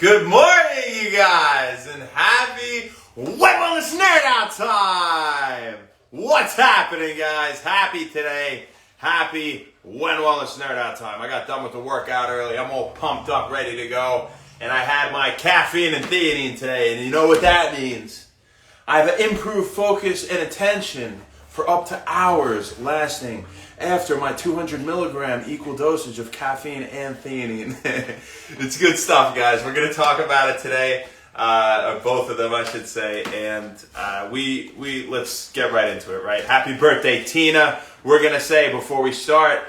Good morning, you guys, and happy Wendell's Nerd Out time! What's happening, guys? Happy today. Happy When Wellness Nerd Out time. I got done with the workout early. I'm all pumped up, ready to go. And I had my caffeine and theanine today. And you know what that means? I have an improved focus and attention for up to hours lasting after my 200 milligram equal dosage of caffeine and theanine. It's good stuff, guys. We're going to talk about it today. Or both of them, I should say. And we let's get right into it, right? Happy birthday, Tina. We're going to say before we start,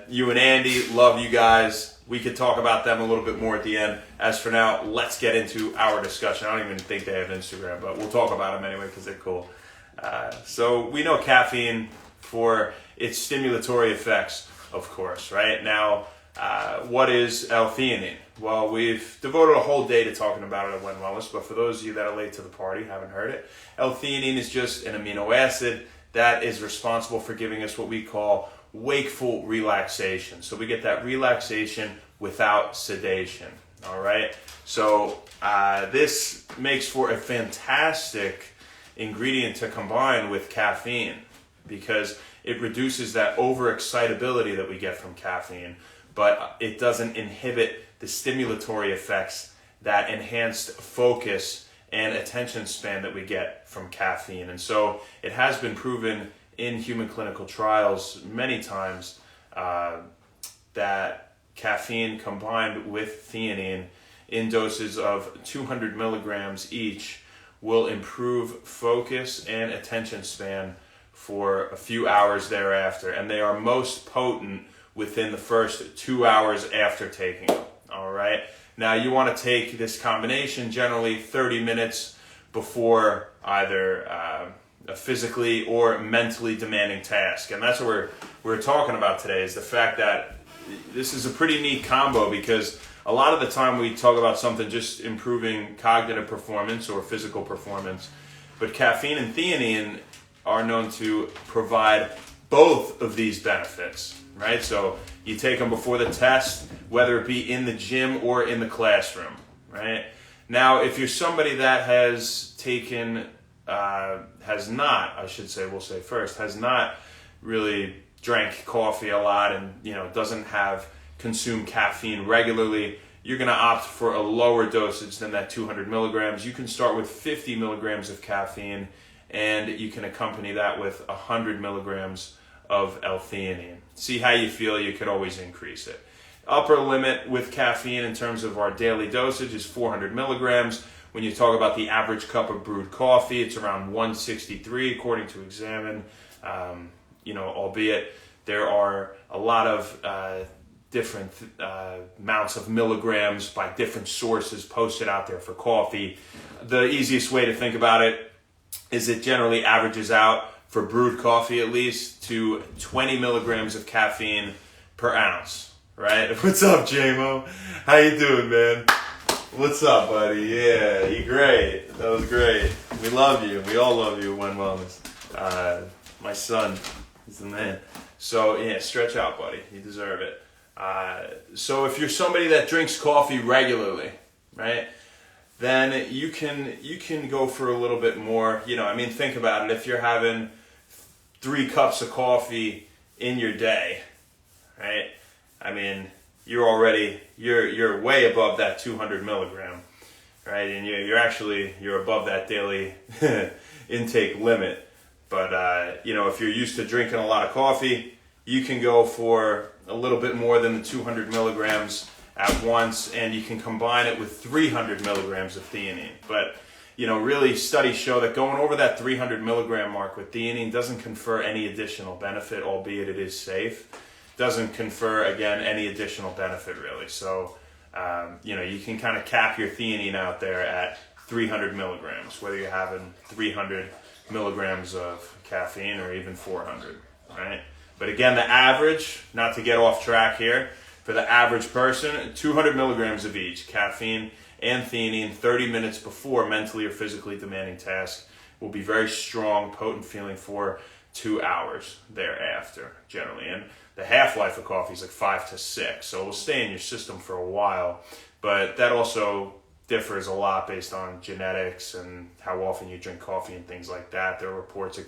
you and Andy, love you guys. We could talk about them a little bit more at the end. As for now, let's get into our discussion. I don't even think they have Instagram, but we'll talk about them anyway because they're cool. So we know caffeine for its stimulatory effects, of course, right? Now, what is L-Theanine? Well, we've devoted a whole day to talking about it at Wend Wellness, but for those of you that are late to the party, haven't heard it, L-Theanine is just an amino acid that is responsible for giving us what we call wakeful relaxation. So we get that relaxation without sedation, all right? So this makes for a fantastic ingredient to combine with caffeine because it reduces that overexcitability that we get from caffeine, but it doesn't inhibit the stimulatory effects, that enhanced focus and attention span that we get from caffeine. And so it has been proven in human clinical trials many times that caffeine combined with theanine in doses of 200 milligrams each will improve focus and attention span for a few hours thereafter. And they are most potent within the first 2 hours after taking them. All right. Now you want to take this combination generally 30 minutes before either a physically or mentally demanding task. And that's what we're talking about today, is the fact that this is a pretty neat combo, because a lot of the time we talk about something just improving cognitive performance or physical performance, but caffeine and theanine are known to provide both of these benefits, right? So you take them before the test, whether it be in the gym or in the classroom, right? Now, if you're somebody that has not really drank coffee a lot and, doesn't have consumed caffeine regularly, you're going to opt for a lower dosage than that 200 milligrams. You can start with 50 milligrams of caffeine, and you can accompany that with 100 milligrams of L-Theanine. See how you feel. You could always increase it. Upper limit with caffeine in terms of our daily dosage is 400 milligrams. When you talk about the average cup of brewed coffee, it's around 163 according to Examine. Albeit there are a lot of different amounts of milligrams by different sources posted out there for coffee. The easiest way to think about it is it generally averages out, for brewed coffee at least, to 20 milligrams of caffeine per ounce, right? What's up, J-Mo? How you doing, man? What's up, buddy? Yeah, you great. That was great. We love you. We all love you at Wend Wellness. My son is the man. So, yeah, stretch out, buddy. You deserve it. So if you're somebody that drinks coffee regularly, right, then you can go for a little bit more. Think about it. If you're having 3 cups of coffee in your day, right? You're way above that 200 milligram, right? And you're above that daily intake limit. But if you're used to drinking a lot of coffee, you can go for a little bit more than the 200 milligrams at once, and you can combine it with 300 milligrams of theanine. But really, studies show that going over that 300 milligram mark with theanine doesn't confer any additional benefit, albeit it is safe. Doesn't confer, again, any additional benefit, really. So, you can kind of cap your theanine out there at 300 milligrams, whether you're having 300 milligrams of caffeine or even 400, right? But again, the average, not to get off track here, for the average person, 200 milligrams of each, caffeine and theanine, 30 minutes before mentally or physically demanding tasks, will be very strong, potent feeling for 2 hours thereafter, generally. And the half-life of coffee is like 5 to 6, so it will stay in your system for a while. But that also differs a lot based on genetics and how often you drink coffee and things like that. There are reports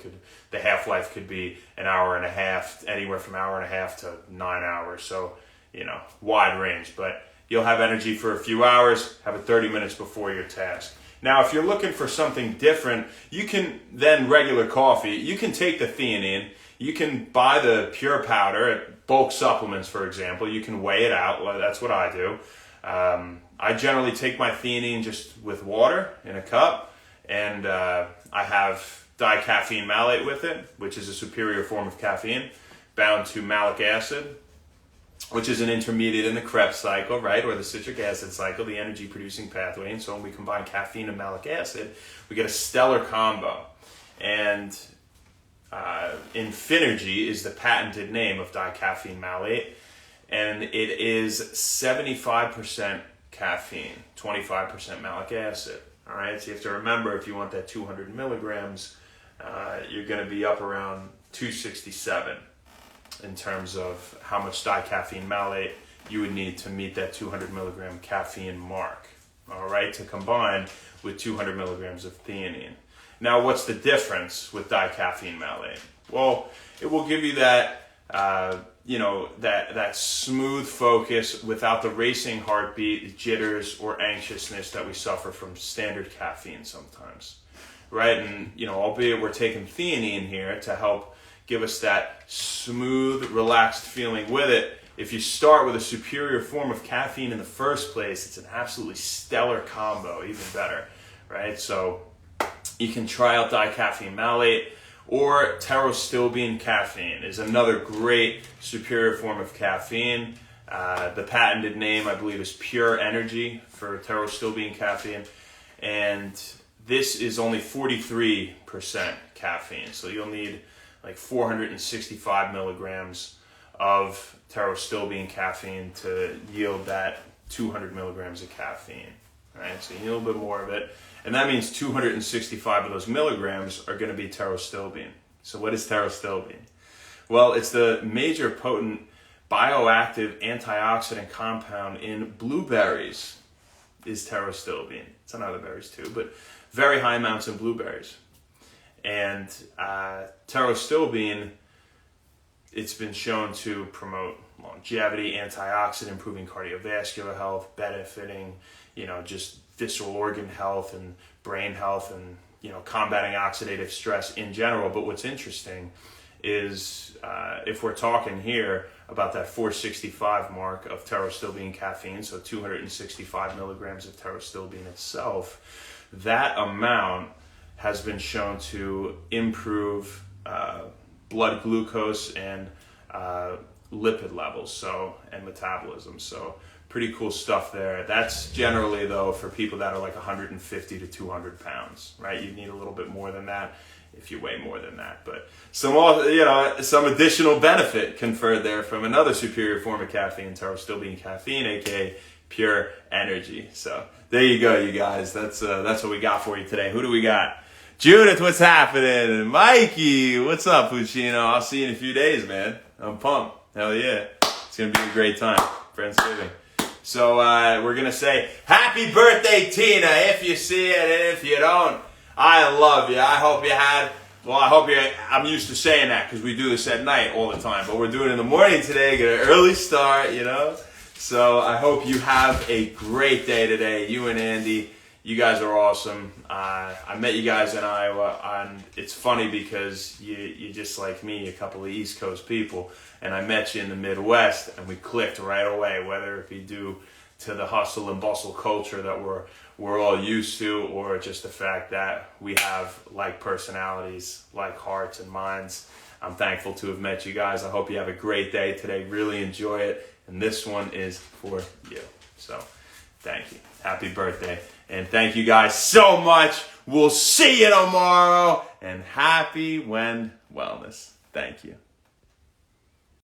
the half-life could be an hour and a half, anywhere from an hour and a half to 9 hours. So, wide range. But you'll have energy for a few hours, have it 30 minutes before your task. Now, if you're looking for something different, you can then regular coffee, you can take the theanine, you can buy the pure powder at bulk supplements, for example. You can weigh it out. Well, that's what I do. I generally take my theanine just with water in a cup, and I have dicaffeine malate with it, which is a superior form of caffeine, bound to malic acid, which is an intermediate in the Krebs cycle, right, or the citric acid cycle, the energy-producing pathway. And so when we combine caffeine and malic acid, we get a stellar combo. And Infinergy is the patented name of dicaffeine malate, and it is 75% caffeine, 25% malic acid. All right, so you have to remember, if you want that 200 milligrams, you're going to be up around 267 in terms of how much dicaffeine malate you would need to meet that 200 milligram caffeine mark, all right, to combine with 200 milligrams of theanine. Now, what's the difference with dicaffeine malate? Well, it will give you that, that smooth focus without the racing heartbeat, jitters, or anxiousness that we suffer from standard caffeine sometimes, right? And, albeit we're taking theanine here to help give us that smooth, relaxed feeling with it. If you start with a superior form of caffeine in the first place, it's an absolutely stellar combo, even better, right? So you can try out dicaffeine malate, or pterostilbene caffeine is another great superior form of caffeine. The patented name, I believe, is Pure Energy for pterostilbene caffeine, and this is only 43% caffeine, so you'll need like 465 milligrams of pterostilbene caffeine to yield that 200 milligrams of caffeine. Right? So you need a little bit more of it. And that means 265 of those milligrams are going to be pterostilbene. So what is pterostilbene? Well, it's the major potent bioactive antioxidant compound in blueberries is pterostilbene. It's in other berries too, but very high amounts in blueberries. And pterostilbene, it's been shown to promote longevity, antioxidant, improving cardiovascular health, benefiting, just visceral organ health and brain health, and, combating oxidative stress in general. But what's interesting is if we're talking here about that 465 mark of pterostilbene caffeine, so 265 milligrams of pterostilbene itself, that amount has been shown to improve blood glucose and lipid levels, and metabolism. So pretty cool stuff there. That's generally, though, for people that are like 150 to 200 pounds, right? You need a little bit more than that if you weigh more than that. But some additional benefit conferred there from another superior form of caffeine, pterostilbene caffeine, aka Pure Energy. So there you go, you guys. That's what we got for you today. Who do we got? Judith, what's happening? Mikey, what's up, Puccino? I'll see you in a few days, man. I'm pumped. Hell yeah. It's going to be a great time. Friendsgiving. So we're going to say, happy birthday, Tina, if you see it, and if you don't, I love you. I hope you had, I'm used to saying that because we do this at night all the time, but we're doing it in the morning today, get an early start, So I hope you have a great day today, you and Andy. You guys are awesome. I met you guys in Iowa, and it's funny because you're just like me, a couple of East Coast people, and I met you in the Midwest, and we clicked right away, whether it be due to the hustle and bustle culture that we're all used to, or just the fact that we have like personalities, like hearts and minds. I'm thankful to have met you guys. I hope you have a great day today. Really enjoy it, and this one is for you. So thank you. Happy birthday. And thank you guys so much. We'll see you tomorrow. And happy Wend Wellness. Thank you.